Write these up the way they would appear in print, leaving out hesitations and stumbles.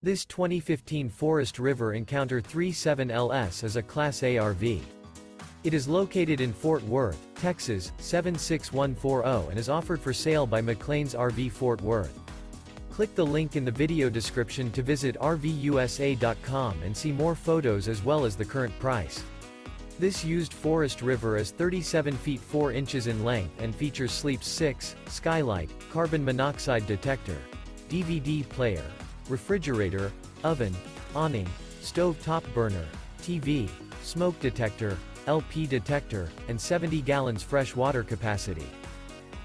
This 2015 Forest River Encounter 37LS is a Class A RV. It is located in Fort Worth, Texas, 76140 and is offered for sale by McClain's RV Fort Worth. Click the link in the video description to visit RVUSA.com and see more photos as well as the current price. This used Forest River is 37 feet 4 inches in length and features Sleep 6, Skylight, carbon monoxide detector, DVD player, refrigerator, oven, awning, stove top burner, TV, smoke detector, LP detector, and 70 gallons fresh water capacity.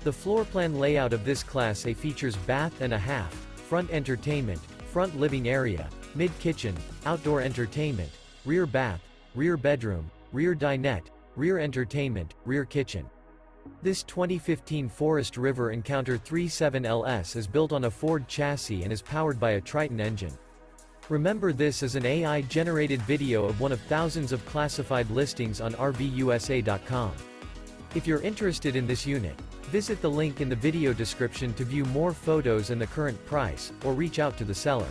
The floor plan layout of this Class A features bath and a half, front entertainment, front living area, mid-kitchen, outdoor entertainment, rear bath, rear bedroom, rear dinette, rear entertainment, rear kitchen. This 2015 Forest River Encounter 37LS is built on a Ford chassis and is powered by a Triton engine. Remember, this is an AI-generated video of one of thousands of classified listings on RVUSA.com. If you're interested in this unit, visit the link in the video description to view more photos and the current price, or reach out to the seller.